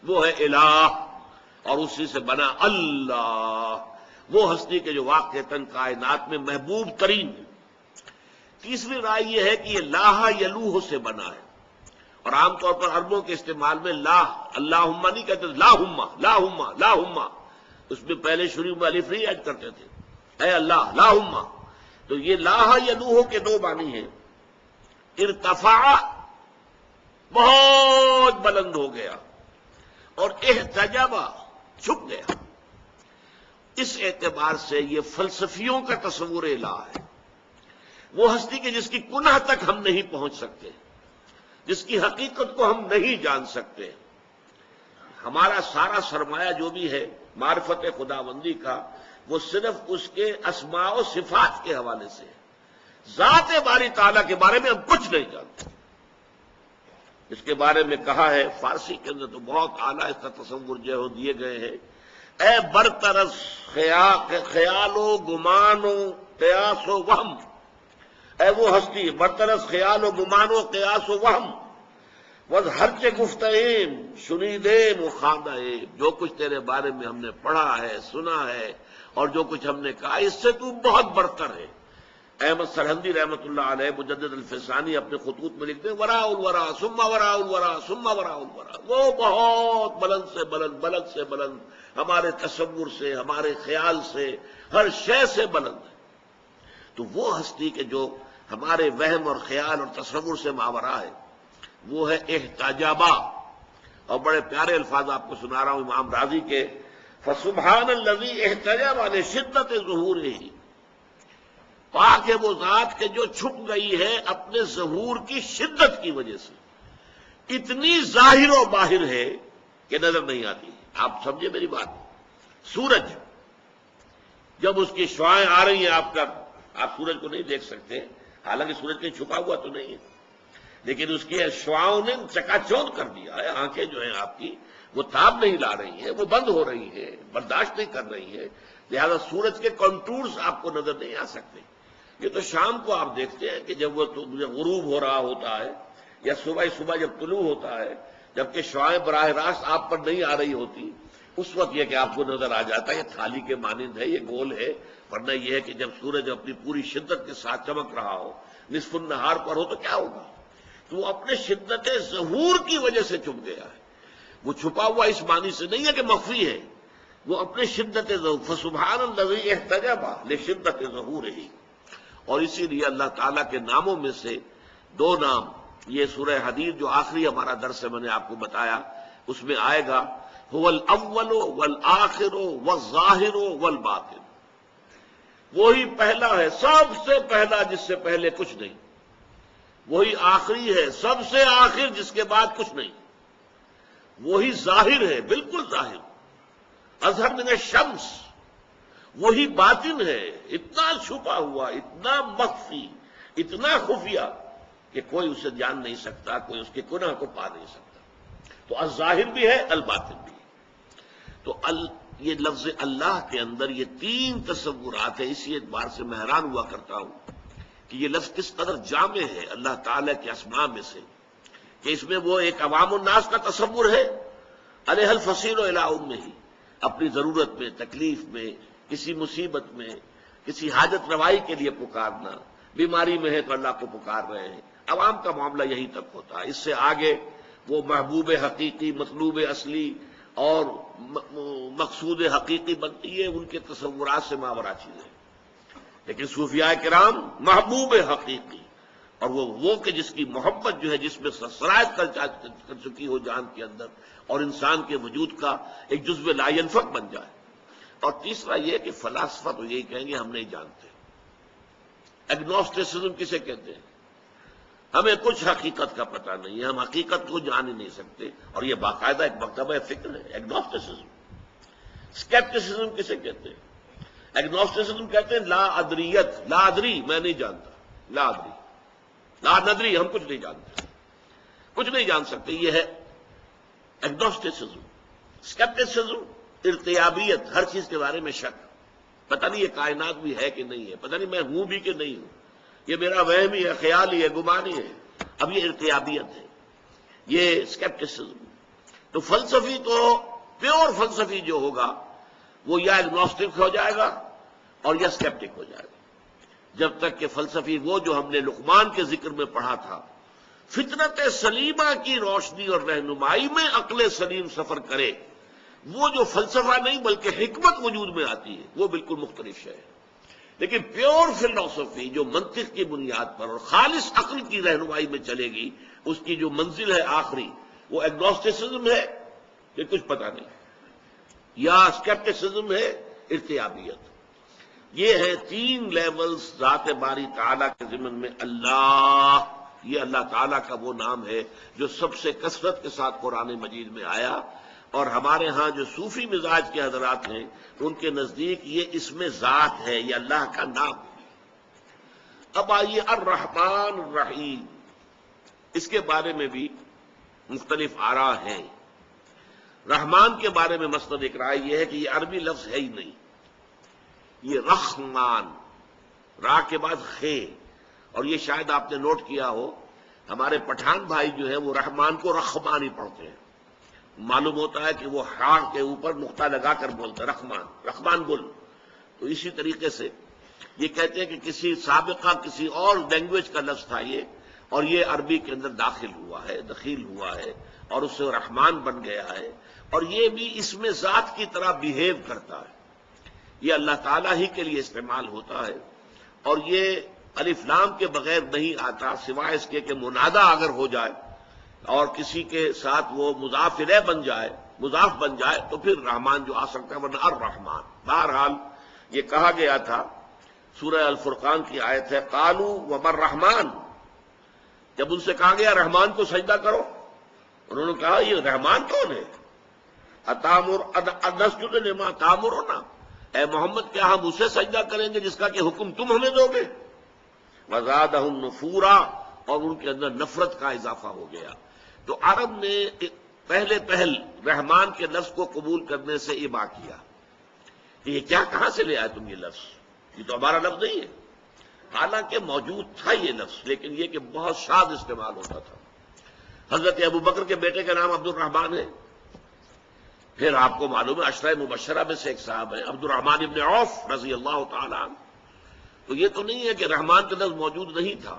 وہ ہے الہ، اور اسی سے بنا اللہ، وہ ہستی کے جو واقعتاً کائنات میں محبوب ترین ہے۔ تیسری رائے یہ ہے کہ یہ لاہ یلوہ سے بنا ہے، اور عام طور پر عربوں کے استعمال میں لاہ، اللہم نہیں کہتے، لاہم، لاہم، لاہم، اس میں پہلے شروع میں الف نہیں ایڈ کرتے تھے، اے اللہ لاہم۔ تو یہ لاہ یلوہ کے دو معنی ہیں، ارتفع بہت بلند ہو گیا، اور احتجب چھپ گیا۔ اس اعتبار سے یہ فلسفیوں کا تصور الہ ہے، وہ ہستی کہ جس کی کنہ تک ہم نہیں پہنچ سکتے، جس کی حقیقت کو ہم نہیں جان سکتے۔ ہمارا سارا سرمایہ جو بھی ہے معرفت خداوندی کا، وہ صرف اس کے اسماء و صفات کے حوالے سے ہے، ذات باری تعالیٰ کے بارے میں ہم کچھ نہیں جانتے۔ اس کے بارے میں کہا ہے، فارسی کے اندر تو بہت اعلیٰ اس کا تصور جو ہے دیے گئے ہیں، اے برطرز خیال و گمان و قیاس و وہم، اے وہ ہستی برطرز خیال و گمان و قیاس و وہم، وز ہرچے گفتیم شنیدیم و خواندیم، جو کچھ تیرے بارے میں ہم نے پڑھا ہے، سنا ہے، اور جو کچھ ہم نے کہا اس سے تو بہت برتر ہے۔ احمد سرہندی رحمۃ اللہ علیہ مجدد الفسانی اپنے خطوط میں لکھتے ہیں، وراء الورا ثم وراء الورا ثم وراء الورا، وہ بہت بلند سے بلند، بلند سے بلند، ہمارے تصور سے، ہمارے خیال سے، ہر شے سے بلند ہے۔ تو وہ ہستی کے جو ہمارے وہم اور خیال اور تصور سے ماورا ہے وہ ہے احتجابا۔ اور بڑے پیارے الفاظ آپ کو سنا رہا ہوں امام راضی کے، فسبحان الذی احتجب لشدت ظہورہ، پاک ہے وہ ذات کے جو چھپ گئی ہے اپنے ظہور کی شدت کی وجہ سے، اتنی ظاہر و باہر ہے کہ نظر نہیں آتی۔ آپ سمجھے میری بات؟ سورج جب اس کی شعاعیں آ رہی ہیں آپ سورج کو نہیں دیکھ سکتے، حالانکہ سورج کہیں چھپا ہوا تو نہیں ہے، لیکن اس کی شعاؤں نے چکا چوند کر دیا ہے۔ آنکھیں جو ہیں آپ کی وہ تاب نہیں لا رہی ہیں، وہ بند ہو رہی ہیں، برداشت نہیں کر رہی ہیں، لہذا سورج کے کنٹورز آپ کو نظر نہیں آ سکتے۔ یہ تو شام کو آپ دیکھتے ہیں کہ جب وہ غروب ہو رہا ہوتا ہے یا صبح جب طلوع ہوتا ہے، جبکہ شعاعیں براہ راست آپ پر نہیں آ رہی ہوتی، اس وقت یہ کہ آپ کو نظر آ جاتا ہے یہ تھالی کے مانند ہے، یہ گول ہے. ورنہ یہ ہے کہ جب سورج اپنی پوری شدت کے ساتھ چمک رہا ہو، نصف النہار پر ہو، تو کیا ہوگا؟ تو وہ اپنے شدت ظہور کی وجہ سے چھپ گیا ہے. وہ چھپا ہوا اس معنی سے نہیں ہے کہ مخفی ہے، وہ اپنے شدت ظہور. فسبحان الذی احتجب لشدت ظہورہ. اور اسی لیے اللہ تعالیٰ کے ناموں میں سے دو نام، یہ سورہ حدید جو آخری ہمارا درس ہے میں نے آپ کو بتایا، اس میں آئے گا هو الاول والآخر والظاہر والباطن. وہی پہلا ہے، سب سے پہلا جس سے پہلے کچھ نہیں. وہی آخری ہے، سب سے آخر جس کے بعد کچھ نہیں. وہی ظاہر ہے، بالکل ظاہر، اظہر من الشمس. وہی باطن ہے، اتنا چھپا ہوا، اتنا مخفی، اتنا خفیہ کہ کوئی اسے جان نہیں سکتا، کوئی اس کے گناہ کو پا نہیں سکتا. تو الظاہر بھی ہے، الباطن بھی ہے. تو یہ لفظ اللہ کے اندر یہ تین تصورات ہیں. اسی اعتبار سے میں حیران ہوا کرتا ہوں کہ یہ لفظ کس قدر جامع ہے اللہ تعالیٰ کے اسماء میں سے، کہ اس میں وہ ایک عوام الناس کا تصور ہے، علیہ الفصیل الی امہ، اپنی ضرورت میں، تکلیف میں، کسی مصیبت میں، کسی حاجت روائی کے لیے پکارنا، بیماری میں ہے تو اللہ کو پکار رہے ہیں. عوام کا معاملہ یہی تک ہوتا ہے. اس سے آگے وہ محبوب حقیقی، مطلوب اصلی اور مقصود حقیقی بنتی ہے، ان کے تصورات سے ماورا چیزیں. لیکن صوفیاء کرام محبوب حقیقی، اور وہ کہ جس کی محبت جو ہے، جس میں سرایت کر چکی ہو جان کے اندر، اور انسان کے وجود کا ایک جزو لا ینفک بن جائے. اور تیسرا یہ کہ فلاسفہ تو یہی کہیں گے ہم نہیں جانتے. ایگنوسٹسزم کسے کہتے ہیں؟ ہمیں کچھ حقیقت کا پتہ نہیں ہے، ہم حقیقت کو جان ہی نہیں سکتے. اور یہ باقاعدہ ایک مکتبہ فکر ہے، ایگنوسٹسزم. اسکیپٹسزم کسے کہتے ہیں؟ ایگنوسٹسزم کہتے ہیں لا ادریت، لا ادری، میں نہیں جانتا، لا ادری، لا ندری، ہم کچھ نہیں جانتے، کچھ نہیں جان سکتے. یہ ہے ایگنوسٹسزم. اسکیپٹسزم ارتیابیت، ہر چیز کے بارے میں شک، پتہ نہیں یہ کائنات بھی ہے کہ نہیں ہے، پتہ نہیں میں ہوں بھی کہ نہیں ہوں، یہ میرا وہم ہی ہے، خیال ہی ہے، گمان ہی ہے. اب یہ ارتیابیت ہے، یہ اسکیپٹسزم. تو فلسفی تو پیور فلسفی جو ہوگا وہ یا ایگنوسٹک ہو جائے گا اور یا اسکیپٹک ہو جائے گا. جب تک کہ فلسفی وہ جو ہم نے لقمان کے ذکر میں پڑھا تھا، فطرت سلیمہ کی روشنی اور رہنمائی میں عقل سلیم سفر کرے، وہ جو فلسفہ نہیں بلکہ حکمت وجود میں آتی ہے، وہ بالکل مختلف شے ہے. لیکن پیور فلسفی جو منطق کی بنیاد پر اور خالص عقل کی رہنمائی میں چلے گی، اس کی جو منزل ہے آخری، وہ ایگنوسٹسزم ہے کہ کچھ پتہ نہیں، یا اسکیپٹسزم ہے، ارتیابیت. یہ ہے تین لیولز ذات باری تعالیٰ کے ضمن میں. اللہ، یہ اللہ تعالیٰ کا وہ نام ہے جو سب سے کثرت کے ساتھ قرآن مجید میں آیا. اور ہمارے ہاں جو صوفی مزاج کے حضرات ہیں ان کے نزدیک یہ اسم ذات ہے، یہ اللہ کا نام ہے. اب آئیے الرحمن الرحیم، اس کے بارے میں بھی مختلف آراء ہیں. رحمان کے بارے میں مسند ایک رائے یہ ہے کہ یہ عربی لفظ ہے ہی نہیں، یہ رحمان، را کے بعد خے. اور یہ شاید آپ نے نوٹ کیا ہو، ہمارے پٹھان بھائی جو ہیں وہ رحمان کو رحمان ہی پڑھتے ہیں. معلوم ہوتا ہے کہ وہ ہا کے اوپر نقطہ لگا کر بولتے ہیں رحمان، رحمان گل. تو اسی طریقے سے یہ کہتے ہیں کہ کسی سابقہ کسی اور لینگویج کا لفظ تھا یہ، اور یہ عربی کے اندر داخل ہوا ہے اور اس سے رحمان بن گیا ہے. اور یہ بھی اس میں ذات کی طرح بیہیو کرتا ہے، یہ اللہ تعالیٰ ہی کے لیے استعمال ہوتا ہے. اور یہ الف لام کے بغیر نہیں آتا، سوائے اس کے کہ منادا اگر ہو جائے اور کسی کے ساتھ وہ مضاف الیہ بن جائے، مضاف بن جائے، تو پھر رحمان جو آ سکتا ہے، ورنہ الرحمان. بہرحال یہ کہا گیا تھا، سورہ الفرقان کی آیت ہے قالوا وما الرحمن. جب ان سے کہا گیا رحمان کو سجدہ کرو، انہوں نے کہا یہ رحمان کون ہے؟ انسجد لما تامرنا، اے محمد کیا ہم اسے سجدہ کریں گے جس کا کہ حکم تم ہمیں دو گے؟ وزادہم نفورا، اور ان کے اندر نفرت کا اضافہ ہو گیا. تو عرب نے پہل رحمان کے لفظ کو قبول کرنے سے ابا کیا کہ یہ کیا، کہاں سے لے آئے تم یہ لفظ؟ یہ تو ہمارا لفظ نہیں ہے. حالانکہ موجود تھا یہ لفظ، لیکن یہ کہ بہت شاد استعمال ہوتا تھا۔ حضرت ابو بکر کے بیٹے کا نام عبد الرحمن ہے، پھر آپ کو معلوم ہے عشرہ مبشرہ میں سے ایک صاحب ہے عبد الرحمن ابن عوف رضی اللہ تعالی عنہ۔ تو یہ تو نہیں ہے کہ رحمان کا لفظ موجود نہیں تھا،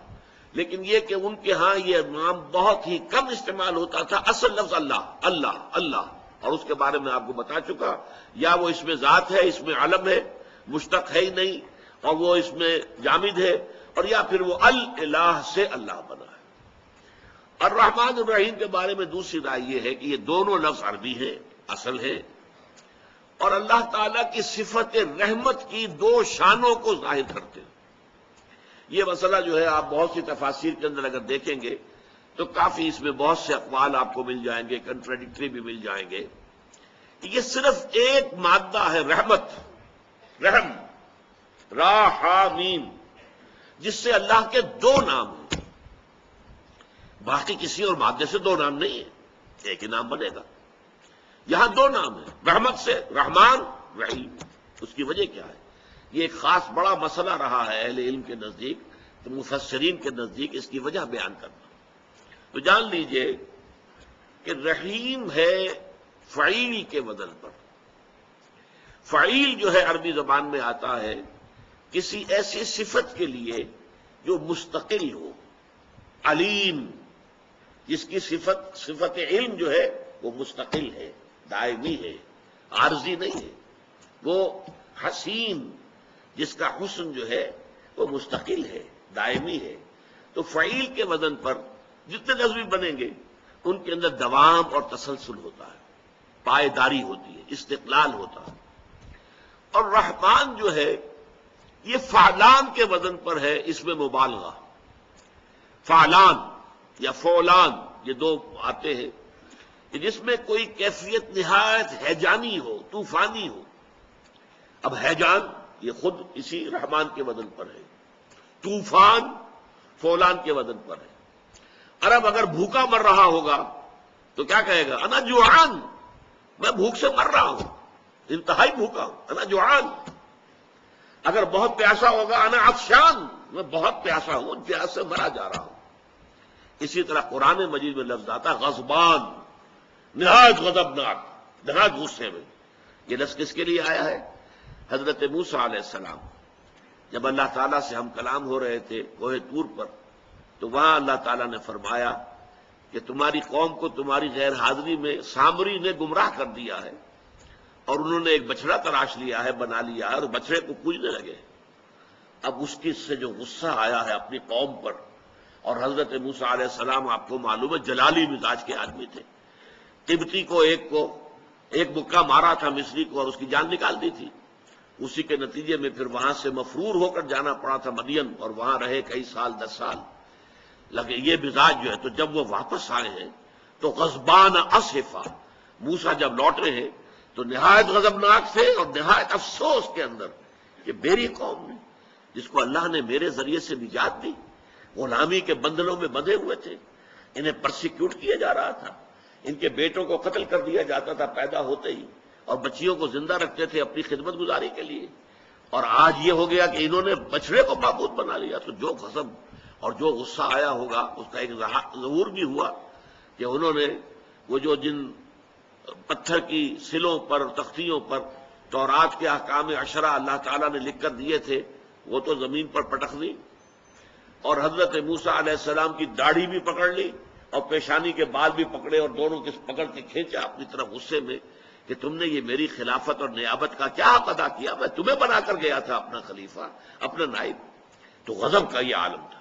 لیکن یہ کہ ان کے ہاں یہ نام بہت ہی کم استعمال ہوتا تھا۔ اصل لفظ اللہ اللہ اللہ، اور اس کے بارے میں آپ کو بتا چکا، یا وہ اس میں ذات ہے، اس میں علم ہے، مشتق ہے ہی نہیں، اور وہ اس میں جامد ہے، اور یا پھر وہ الہ سے اللہ بنا ہے۔ الرحمن الرحیم کے بارے میں دوسری رائے یہ ہے کہ یہ دونوں لفظ عربی ہیں، اصل ہے، اور اللہ تعالیٰ کی صفت رحمت کی دو شانوں کو ظاہر کرتے ہیں۔ یہ مسئلہ جو ہے آپ بہت سی تفاسیر کے اندر اگر دیکھیں گے تو کافی اس میں بہت سے اقوال آپ کو مل جائیں گے، کنٹراڈکٹری بھی مل جائیں گے۔ یہ صرف ایک مادہ ہے، رحمت، رحم، را ہا میم، جس سے اللہ کے دو نام ہیں، باقی کسی اور مادے سے دو نام نہیں ہے، ایک ہی نام بنے گا۔ یہاں دو نام ہیں، رحمت سے رحمان رحیم۔ اس کی وجہ کیا ہے؟ یہ ایک خاص بڑا مسئلہ رہا ہے اہل علم کے نزدیک، تو مفسرین کے نزدیک اس کی وجہ بیان کرنا۔ تو جان لیجئے کہ رحیم ہے فعیل کے وزن پر۔ فعیل جو ہے عربی زبان میں آتا ہے کسی ایسی صفت کے لیے جو مستقل ہو، علیم، جس کی صفت علم جو ہے وہ مستقل ہے، دائمی ہے، عارضی نہیں ہے۔ وہ حسین، جس کا حسن جو ہے وہ مستقل ہے، دائمی ہے۔ تو فعیل کے وزن پر جتنے لفظ بھی بنیں گے ان کے اندر دوام اور تسلسل ہوتا ہے، پائیداری ہوتی ہے، استقلال ہوتا ہے۔ اور رحمان جو ہے یہ فعلان کے وزن پر ہے، اس میں مبالغہ، فعلان یا فعلان، یہ دو آتے ہیں کہ جس میں کوئی کیفیت نہایت ہیجانی ہو، طوفانی ہو۔ اب ہیجان یہ خود اسی رحمان کے وزن پر ہے، طوفان فعلان کے وزن پر ہے۔ عرب اگر بھوکا مر رہا ہوگا تو کیا کہے گا؟ انا جوعان، میں بھوک سے مر رہا ہوں، انتہائی بھوکا ہوں، انا جوعان۔ اگر بہت پیاسا ہوگا انا عطشان، میں بہت پیاسا ہوں، پیاس سے مرا جا رہا ہوں۔ اسی طرح قرآن مجید میں لفظ آتا غضبان، نہایت غضبناک، نہایت غصے میں۔ یہ لفظ کس کے لیے آیا ہے؟ حضرت موسیٰ علیہ السلام جب اللہ تعالیٰ سے ہم کلام ہو رہے تھے کوہ طور پر، تو وہاں اللہ تعالیٰ نے فرمایا کہ تمہاری قوم کو تمہاری غیر حاضری میں سامری نے گمراہ کر دیا ہے، اور انہوں نے ایک بچڑا تراش لیا ہے، بنا لیا ہے، اور بچڑے کو پوجنے لگے۔ اب اس کی سے جو غصہ آیا ہے اپنی قوم پر، اور حضرت موسیٰ علیہ السلام آپ کو معلوم ہے جلالی مزاج کے آدمی تھے، قبطی کو ایک مکہ مارا تھا مصری کو، اور اس کی جان نکال دی تھی۔ اسی کے نتیجے میں پھر وہاں سے مفرور ہو کر جانا پڑا تھا مدین، اور وہاں رہے کئی سال، 10 سال لگے۔ یہ مزاج جو ہے، تو جب وہ واپس آئے ہیں تو غضبان اسفا، موسیٰ جب لوٹے ہیں تو نہایت غضبناک تھے اور نہایت افسوس کے اندر کہ میری قوم نے، جس کو اللہ نے میرے ذریعے سے نجات دی، غلامی کے بندھنوں میں بندھے ہوئے تھے، انہیں پرسیکیوٹ کیا جا رہا تھا، ان کے بیٹوں کو قتل کر دیا جاتا تھا پیدا ہوتے ہی، اور بچیوں کو زندہ رکھتے تھے اپنی خدمت گزاری کے لیے، اور آج یہ ہو گیا کہ انہوں نے بچڑے کو معبود بنا لیا۔ تو جو غضب اور جو غصہ آیا ہوگا اس کا ایک ظہور بھی ہوا کہ انہوں نے وہ جو جن پتھر کی سلوں پر، تختیوں پر تورات کے احکام عشرہ اللہ تعالیٰ نے لکھ کر دیے تھے، وہ تو زمین پر پٹک دی، اور حضرت موسیٰ علیہ السلام کی داڑھی بھی پکڑ لی اور پیشانی کے بال بھی پکڑے، اور دونوں کے پکڑ کے کھینچا اپنی طرف غصے میں کہ تم نے یہ میری خلافت اور نیابت کا کیا حق ادا کیا؟ میں تمہیں بنا کر گیا تھا اپنا خلیفہ، اپنا نائب۔ تو غضب کا یہ عالم تھا۔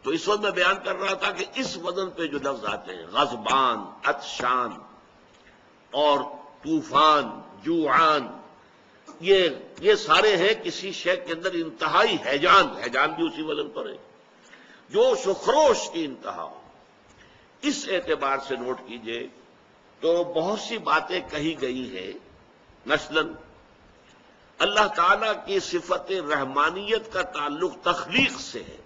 تو اس وقت میں بیان کر رہا تھا کہ اس وزن پہ جو لفظ آتے ہیں، غضبان، عطشان اور طوفان، جوعان، یہ سارے ہیں کسی شے کے اندر انتہائی ہیجان بھی اسی وزن پر ہے، جوش و خروش کی انتہا۔ اس اعتبار سے نوٹ کیجئے تو بہت سی باتیں کہی گئی ہیں، مثلاً اللہ تعالیٰ کی صفت رحمانیت کا تعلق تخلیق سے ہے۔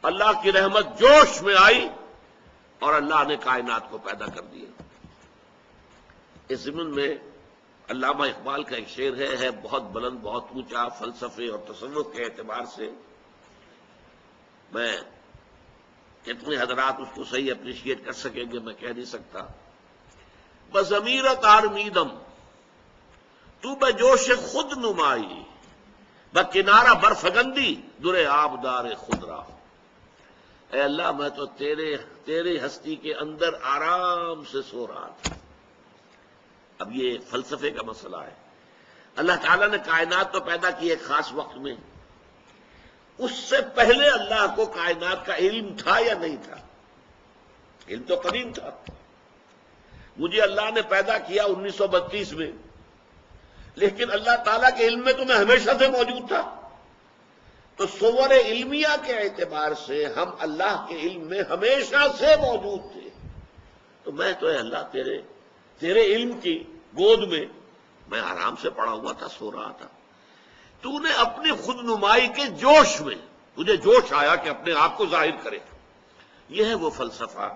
اللہ کی رحمت جوش میں آئی اور اللہ نے کائنات کو پیدا کر دیا۔ اس ضمن میں علامہ اقبال کا ایک شعر ہے بہت بلند، بہت اونچا، فلسفے اور تصوف کے اعتبار سے، میں کتنے حضرات اس کو صحیح اپریشیٹ کر سکیں گے میں کہہ نہیں سکتا. بضمیرت آرمیدم تو بے جوش خود نمائی بکنارہ برفگندی در آبدار خود را. اے اللہ میں تو تیرے ہستی کے اندر آرام سے سو رہا تھا. اب یہ فلسفے کا مسئلہ ہے. اللہ تعالیٰ نے کائنات تو پیدا کی ایک خاص وقت میں، اس سے پہلے اللہ کو کائنات کا علم تھا یا نہیں تھا؟ علم تو قدیم تھا. مجھے اللہ نے پیدا کیا 1932 میں، لیکن اللہ تعالیٰ کے علم میں تو میں ہمیشہ سے موجود تھا. تو صور علمیہ کے اعتبار سے ہم اللہ کے علم میں ہمیشہ سے موجود تھے. تو میں تو اے اللہ تیرے علم کی گود میں میں آرام سے پڑا ہوا تھا، سو رہا تھا. تو نے اپنی خود نمائی کے جوش میں تجھے جوش آیا کہ اپنے آپ کو ظاہر کرے. یہ ہے وہ فلسفہ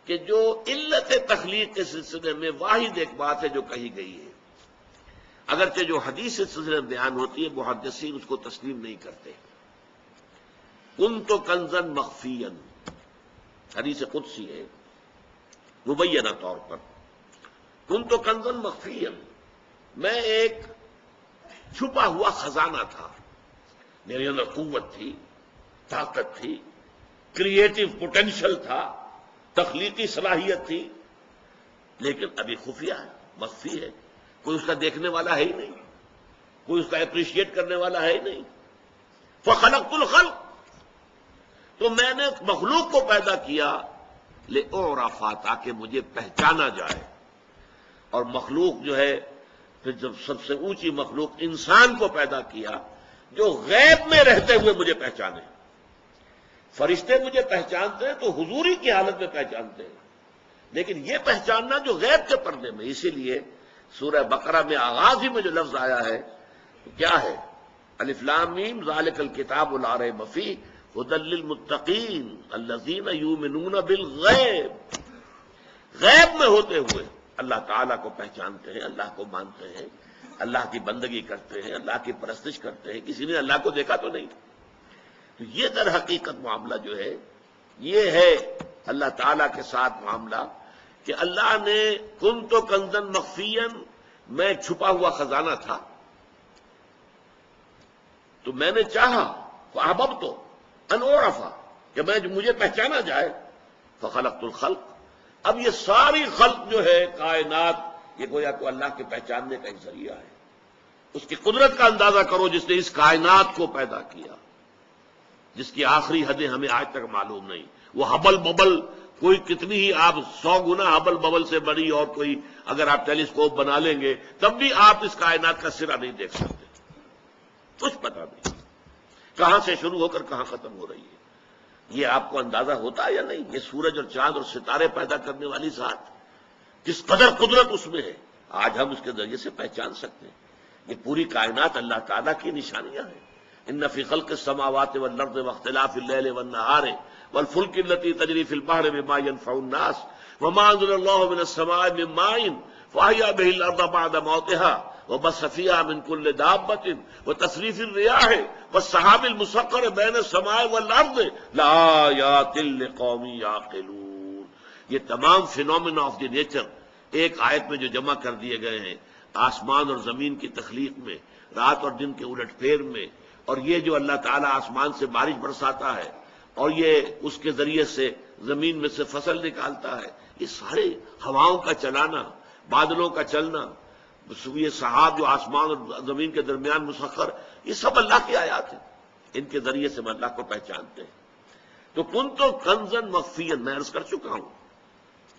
کہ جو علت تخلیق کے سلسلے میں واحد ایک بات ہے جو کہی گئی ہے، اگرچہ جو حدیث اس سلسلے میں بیان ہوتی ہے محدثین اس کو تسلیم نہیں کرتے. کنت کنزن مخفیا، حدیث قدسی ہے مبینہ طور پر. کنت کنزن مخفیا، میں ایک چھپا ہوا خزانہ تھا. میرے اندر قوت تھی، طاقت تھی، کریٹو پوٹینشل تھا، تخلیقی صلاحیت تھی، لیکن ابھی خفیہ ہے، مخفی ہے. کوئی اس کا دیکھنے والا ہے ہی نہیں، کوئی اس کا اپریشیٹ کرنے والا ہے ہی نہیں. فخلقت الخلق، تو میں نے مخلوق کو پیدا کیا لأعرف، تاکہ مجھے پہچانا جائے. اور مخلوق جو ہے پھر جب سب سے اونچی مخلوق انسان کو پیدا کیا جو غیب میں رہتے ہوئے مجھے پہچانے. فرشتے مجھے پہچانتے ہیں تو حضوری کی حالت میں پہچانتے ہیں، لیکن یہ پہچاننا جو غیب کے پردے میں. اسی لیے سورہ بقرہ میں آغاز ہی میں جو لفظ آیا ہے کیا ہے؟ الف لام میم ذالک الکتاب لا ریب فیہ ھدی للمتقین الذین یؤمنون بالغیب. غیب میں ہوتے ہوئے اللہ تعالیٰ کو پہچانتے ہیں، اللہ کو مانتے ہیں، اللہ کی بندگی کرتے ہیں، اللہ کی پرستش کرتے ہیں. کسی نے اللہ کو دیکھا تو نہیں. تو یہ در حقیقت معاملہ جو ہے یہ ہے اللہ تعالیٰ کے ساتھ معاملہ کہ اللہ نے کنت کنزن مخفین، میں چھپا ہوا خزانہ تھا تو میں نے چاہا فاحببت ان اعرف، کہ مجھے پہچانا جائے. فخلقت الخلق، اب یہ ساری خلق جو ہے کائنات یہ گویا کو اللہ کے پہچاننے کا ایک ذریعہ ہے. اس کی قدرت کا اندازہ کرو جس نے اس کائنات کو پیدا کیا، جس کی آخری حدیں ہمیں آج تک معلوم نہیں. وہ ہبل ببل کوئی کتنی ہی آپ 100 گنا ہبل ببل سے بڑی اور کوئی اگر آپ ٹیلیسکوپ بنا لیں گے تب بھی آپ اس کائنات کا سرا نہیں دیکھ سکتے. کچھ پتہ نہیں کہاں سے شروع ہو کر کہاں ختم ہو رہی ہے. یہ آپ کو اندازہ ہوتا ہے یا نہیں؟ یہ سورج اور چاند اور ستارے پیدا کرنے والی ذات کس قدر قدرت اس میں ہے، آج ہم اس کے ذریعے سے پہچان سکتے ہیں. یہ پوری کائنات اللہ تعالیٰ کی نشانیاں ہیں. ان فی خلق السماوات والارض واختلاف اللیل والنہار والفلک التي تجری فی البحر بما ينفع الناس وما انزل الله من السماء من ماء فاحیا به الارض بعد موتها وبث فيها من كل دابة وتصريف الرياح والسحاب المسخر بين السماء والارض لآیات لقوم یعقلون. یہ تمام فینومینا آف دی نیچر ایک آیت میں جو جمع کر دیے گئے ہیں، آسمان اور زمین کی تخلیق میں، رات اور دن کے الٹ پھیر میں، اور یہ جو اللہ تعالیٰ آسمان سے بارش برساتا ہے اور یہ اس کے ذریعے سے زمین میں سے فصل نکالتا ہے، یہ سارے ہواؤں کا چلانا، بادلوں کا چلنا، یہ سحاب جو آسمان اور زمین کے درمیان مسخر، یہ سب اللہ کی آیات ہیں. ان کے ذریعے سے ہم اللہ کو پہچانتے ہیں. تو کنت کنزن مخفیا، میں عرض کر چکا ہوں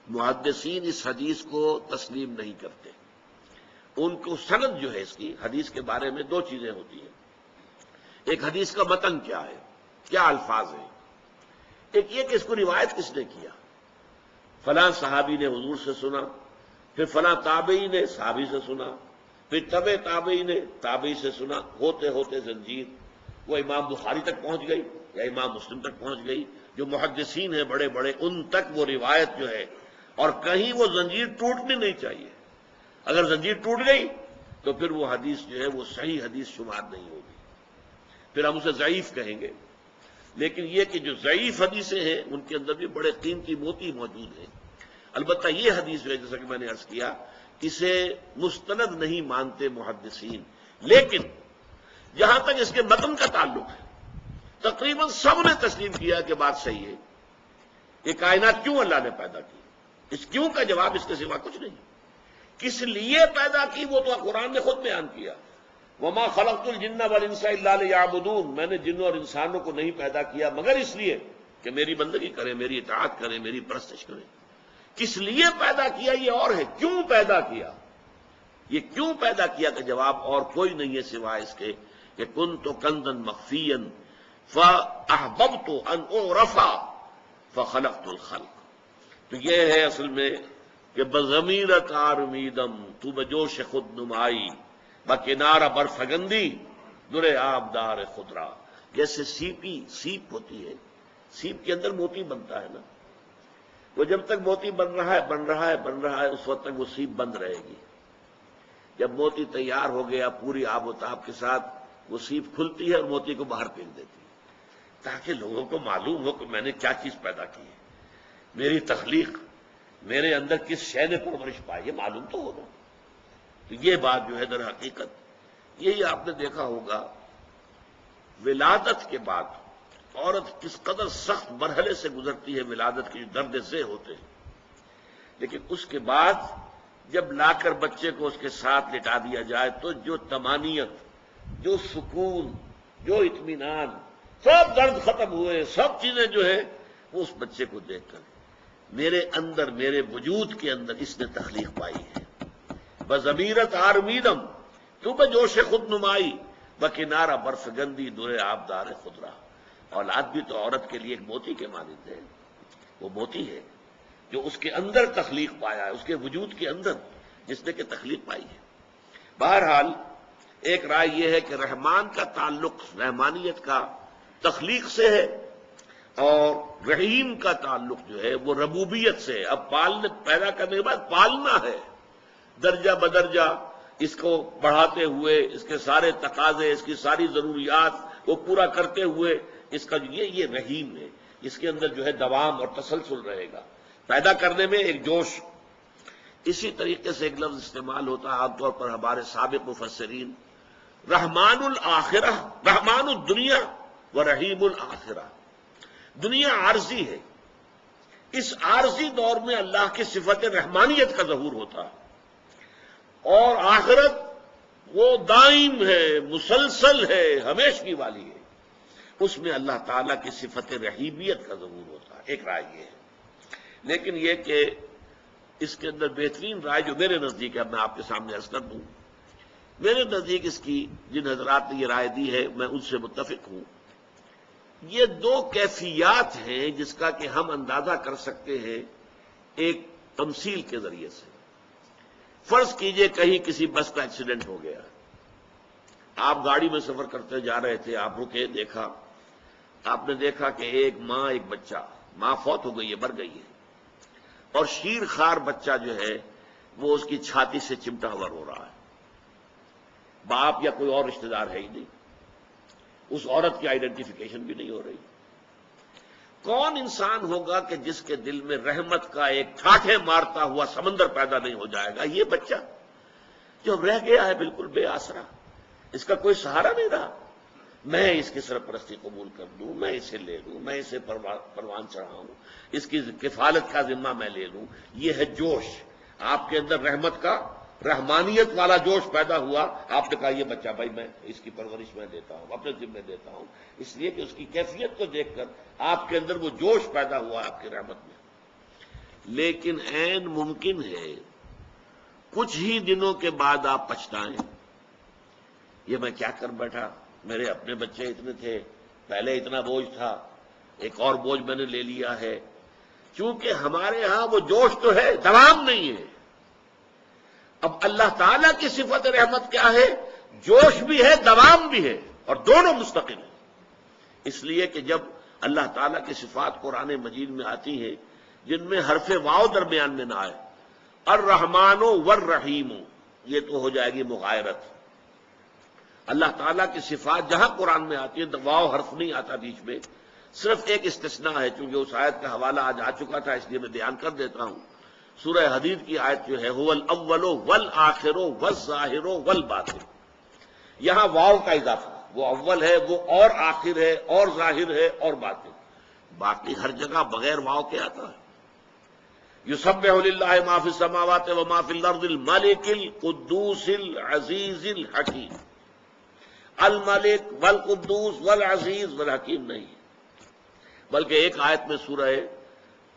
محدثین اس حدیث کو تسلیم نہیں کرتے. ان کو سند جو ہے اس کی حدیث کے بارے میں دو چیزیں ہوتی ہیں. ایک حدیث کا متن کیا ہے، کیا الفاظ ہیں. ایک یہ کہ اس کو روایت کس نے کیا، فلاں صحابی نے حضور سے سنا، پھر فلاں تابعی نے صحابی سے سنا، پھر تبع تابعی نے تابعی سے سنا، ہوتے ہوتے زنجیر وہ امام بخاری تک پہنچ گئی یا امام مسلم تک پہنچ گئی. جو محدثین ہیں بڑے بڑے ان تک وہ روایت جو ہے، اور کہیں وہ زنجیر ٹوٹنی نہیں چاہیے. اگر زنجیر ٹوٹ گئی تو پھر وہ حدیث جو ہے وہ صحیح حدیث شمار نہیں ہوگی، پھر ہم اسے ضعیف کہیں گے. لیکن یہ کہ جو ضعیف حدیثیں ہیں ان کے اندر بھی بڑے قیمتی موتی موجود ہیں۔ البتہ یہ حدیث جو ہے جیسا کہ میں نے عرض کیا اسے مستند نہیں مانتے محدثین، لیکن جہاں تک اس کے متن کا تعلق ہے تقریباً سب نے تسلیم کیا کہ بات صحیح ہے۔ یہ کائنات کیوں اللہ نے پیدا کی، اس کیوں کا جواب اس کے سوا کچھ نہیں۔ کس لیے پیدا کی وہ تو قرآن نے خود بیان کیا، وما خلقت الجن والانس الا لیعبدون، میں نے جنوں اور انسانوں کو نہیں پیدا کیا مگر اس لیے کہ میری بندگی کریں، میری اطاعت کریں، میری پرستش کریں۔ کس لیے پیدا کیا یہ اور ہے، کیوں پیدا کیا، یہ کیوں پیدا کیا کا جواب اور کوئی نہیں ہے سوائے اس کے کہ کنت کنزا مخفیا فاحببت ان اعرف فخلقت الخلق۔ تو یہ ہے اصل میں کہ بضمیرت آرمیدم تو بجوش خود نمائی بکنارہ برفگندی در آبدار خضرا۔ جیسے سیپ ہوتی ہے، سیپ کے اندر موتی بنتا ہے نا، وہ جب تک موتی بن رہا ہے اس وقت تک وہ سیپ بند رہے گی۔ جب موتی تیار ہو گیا پوری آب و تاب کے ساتھ وہ سیپ کھلتی ہے اور موتی کو باہر پھینک دیتی ہے تاکہ لوگوں کو معلوم ہو کہ میں نے کیا چیز پیدا کی ہے، میری تخلیق، میرے اندر کس شے نے پرورش پائی، یہ معلوم تو ہوگا۔ تو یہ بات جو ہے در حقیقت یہی آپ نے دیکھا ہوگا، ولادت کے بعد عورت کس قدر سخت مرحلے سے گزرتی ہے، ولادت کے جو درد سے ہوتے ہیں، لیکن اس کے بعد جب لا کر بچے کو اس کے ساتھ لٹا دیا جائے تو جو طمانینت، جو سکون، جو اطمینان، سب درد ختم ہوئے، سب چیزیں جو ہے وہ اس بچے کو دیکھ کر میرے اندر، میرے وجود کے اندر اس نے تخلیق پائی ہے۔ بضمیرت آرمیدم تو بجوش خود نمائی بکنارہ برف گندی در آبدار خضرا۔ اولاد بھی تو عورت کے لیے ایک موتی کے مانند ہے، وہ موتی ہے جو اس کے اندر تخلیق پایا ہے، اس کے وجود کے اندر جس نے کہ تخلیق پائی ہے۔ بہرحال ایک رائے یہ ہے کہ رحمان کا تعلق، رحمانیت کا تخلیق سے ہے، اور رحیم کا تعلق جو ہے وہ ربوبیت سے ہے۔ اب پیدا کرنے کے بعد پالنا ہے، درجہ بدرجہ اس کو بڑھاتے ہوئے، اس کے سارے تقاضے، اس کی ساری ضروریات کو پورا کرتے ہوئے اس کا یہ رحیم ہے، اس کے اندر جو ہے دوام اور تسلسل رہے گا۔ پیدا کرنے میں ایک جوش، اسی طریقے سے ایک لفظ استعمال ہوتا ہے عام طور پر ہمارے سابق مفسرین، رحمان الآخرہ، رحمان الدنیا و رحیم الآخرہ۔ دنیا عارضی ہے، اس عارضی دور میں اللہ کی صفت رحمانیت کا ظہور ہوتا ہے، اور آخرت وہ دائم ہے، مسلسل ہے، ہمیشگی والی ہے، اس میں اللہ تعالیٰ کی صفت رحیمیت کا ظہور ہوتا ہے۔ ایک رائے یہ ہے، لیکن یہ کہ اس کے اندر بہترین رائے جو میرے نزدیک ہے، اب میں آپ کے سامنے عرض کر دوں، میرے نزدیک اس کی جن حضرات نے یہ رائے دی ہے میں ان سے متفق ہوں۔ یہ دو کیفیات ہیں جس کا کہ ہم اندازہ کر سکتے ہیں ایک تمثیل کے ذریعے سے۔ فرض کیجئے کہیں کسی بس کا ایکسیڈنٹ ہو گیا، آپ گاڑی میں سفر کرتے جا رہے تھے، آپ رکے، دیکھا، آپ نے دیکھا کہ ایک ماں، ایک بچہ، ماں فوت ہو گئی ہے، مر گئی ہے، اور شیر خوار بچہ جو ہے وہ اس کی چھاتی سے چمٹا ہوا رو رہا ہے، باپ یا کوئی اور رشتہ دار ہے ہی نہیں، اس عورت کی آئیڈینٹیفیکیشن بھی نہیں ہو رہی۔ کون انسان ہوگا کہ جس کے دل میں رحمت کا ایک ٹھاٹھے مارتا ہوا سمندر پیدا نہیں ہو جائے گا؟ یہ بچہ جو رہ گیا ہے بالکل بے آسرا، اس کا کوئی سہارا نہیں رہا، میں اس کی سرپرستی قبول کر لوں، میں اسے لے لوں، میں اسے پروان چڑھاؤں، اس کی کفالت کا ذمہ میں لے لوں، یہ ہے جوش آپ کے اندر، رحمت کا، رحمانیت والا جوش پیدا ہوا۔ آپ نے کہا یہ بچہ بھائی میں اس کی پرورش میں دیتا ہوں، اپنے ذمہ دیتا ہوں، اس لیے کہ اس کی کیفیت کو دیکھ کر آپ کے اندر وہ جوش پیدا ہوا آپ کی رحمت میں۔ لیکن عین ممکن ہے کچھ ہی دنوں کے بعد آپ پچھتائیں، یہ میں کیا کر بیٹھا، میرے اپنے بچے اتنے تھے، پہلے اتنا بوجھ تھا، ایک اور بوجھ میں نے لے لیا ہے۔ چونکہ ہمارے ہاں وہ جوش تو ہے، دوام نہیں ہے۔ اب اللہ تعالیٰ کی صفت رحمت کیا ہے؟ جوش بھی ہے، دوام بھی ہے، اور دونوں مستقل ہیں۔ اس لیے کہ جب اللہ تعالیٰ کی صفات قرآن مجید میں آتی ہیں جن میں حرف واو درمیان میں نہ آئے، الرحمن والرحیم، یہ تو ہو جائے گی مغایرت۔ اللہ تعالیٰ کی صفات جہاں قرآن میں آتی ہے واو حرف نہیں آتا بیچ میں، صرف ایک استثناء ہے، چونکہ اس آیت کا حوالہ آج آ چکا تھا اس لیے میں بیان کر دیتا ہوں۔ سورہ حدید کی آیت جو ہے هو الاول والآخر والظاہر والباطن، یہاں واو کا اضافہ، وہ اول ہے، وہ اور آخر ہے اور ظاہر ہے اور باطن، باقی ہر جگہ بغیر واو کے آتا ہے۔ یسبح للہ ما فی السماوات وما فی الارض الملک القدوس العزیز الحکیم، الملک والقدوس والعزیز والحکیم نہیں، بلکہ ایک آیت میں سورہ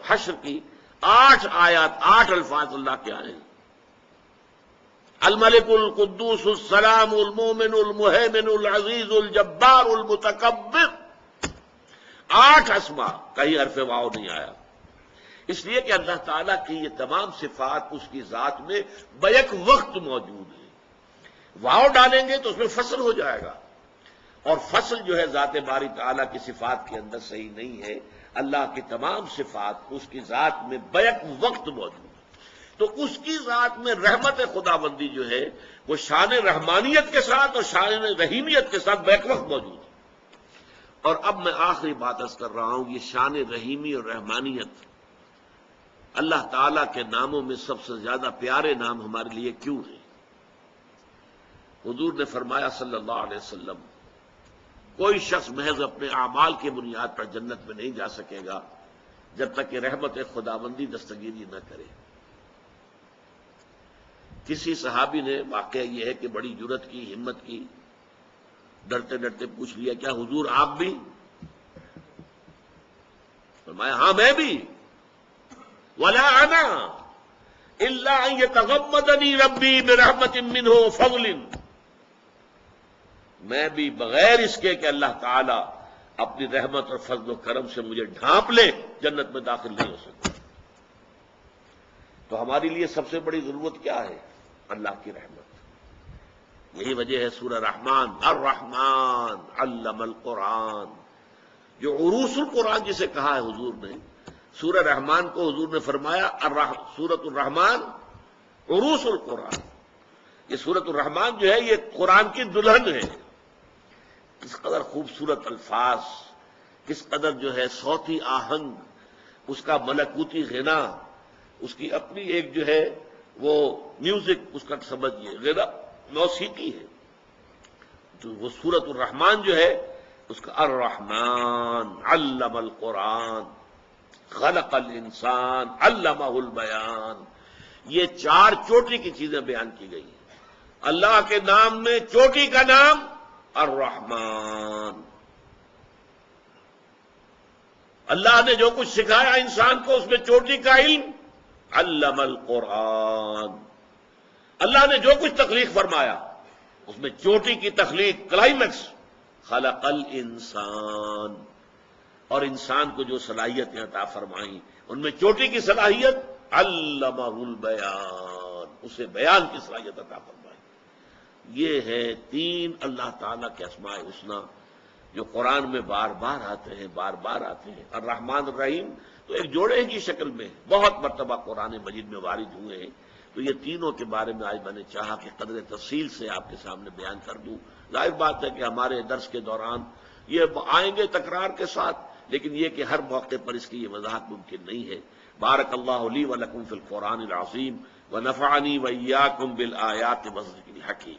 حشر کی 8 آیات 8 الفاظ اللہ کے آئے ہیں، الملک القدوس السلام المومن المہیمن العزیز الجبار المتکبر، 8 اسماء، کہیں حرف واو نہیں آیا، اس لیے کہ اللہ تعالیٰ کی یہ تمام صفات اس کی ذات میں بیک وقت موجود ہیں۔ واو ڈالیں گے تو اس میں فصل ہو جائے گا، اور فصل جو ہے ذات باری تعالیٰ کی صفات کے اندر صحیح نہیں ہے۔ اللہ کی تمام صفات اس کی ذات میں بیک وقت موجود ہے، تو اس کی ذات میں رحمت خداوندی جو ہے وہ شان رحمانیت کے ساتھ اور شان رحیمیت کے ساتھ بیک وقت موجود ہے۔ اور اب میں آخری بات عرض کر رہا ہوں، یہ شان رحیمی اور رحمانیت اللہ تعالیٰ کے ناموں میں سب سے زیادہ پیارے نام ہمارے لیے کیوں ہیں؟ حضور نے فرمایا صلی اللہ علیہ وسلم، کوئی شخص محض اپنے اعمال کی بنیاد پر جنت میں نہیں جا سکے گا جب تک کہ رحمت خداوندی دستگیری نہ کرے۔ کسی صحابی نے، واقعہ یہ ہے کہ بڑی جرت کی، ہمت کی، ڈرتے ڈرتے پوچھ لیا، کیا حضور آپ بھی؟ فرمایا ہاں میں بھی، ولا انا الا ان يتغمدني ربي برحمت منه وفضل، میں بھی بغیر اس کے کہ اللہ تعالیٰ اپنی رحمت اور فضل و کرم سے مجھے ڈھانپ لے جنت میں داخل نہیں ہو سکتا۔ تو ہمارے لیے سب سے بڑی ضرورت کیا ہے؟ اللہ کی رحمت۔ یہی وجہ ہے سورہ رحمان، الرحمن علم القرآن، جو عروس القرآن جسے کہا ہے حضور نے، سورہ رحمان کو حضور نے فرمایا سورۃ الرحمان عروس القرآن۔ یہ سورۃ الرحمان جو ہے یہ قرآن کی دلہن ہے۔ کس قدر خوبصورت الفاظ، کس قدر جو ہے صوتی آہنگ، اس کا ملکوتی غنا، اس کی اپنی ایک جو ہے وہ میوزک، اس کا سمجھیے غنا موسیقی ہے۔ تو وہ سورۃ الرحمان جو ہے اس کا الرحمن علم القرآن خلق الانسان علمہ البیان، یہ 4 چوٹی کی چیزیں بیان کی گئی ہیں۔ اللہ کے نام میں چوٹی کا نام الرحمن، اللہ نے جو کچھ سکھایا انسان کو اس میں چوٹی کا علم، علم القرآن، اللہ نے جو کچھ تخلیق فرمایا اس میں چوٹی کی تخلیق، کلائمیکس، خلق الانسان، اور انسان کو جو صلاحیتیں عطا فرمائیں ان میں چوٹی کی صلاحیت علمہ البیان، اسے بیان کی صلاحیت عطا فرمائی۔ یہ ہے 3 اللہ تعالیٰ کے اسماء الحسنی جو قرآن میں بار بار آتے ہیں، بار بار آتے ہیں۔ الرحمن الرحیم تو ایک جوڑے کی شکل میں بہت مرتبہ قرآن مجید میں وارد ہوئے ہیں، تو یہ تینوں کے بارے میں آج میں نے چاہا کہ قدر تفصیل سے آپ کے سامنے بیان کر دوں۔ ظاہر بات ہے کہ ہمارے درس کے دوران یہ آئیں گے تکرار کے ساتھ، لیکن یہ کہ ہر موقع پر اس کی یہ وضاحت ممکن نہیں ہے۔ بارک اللہ لی و لکم فی القرآن العظیم ونفعنی وإیاکم بالآیات والذکر الحکیم۔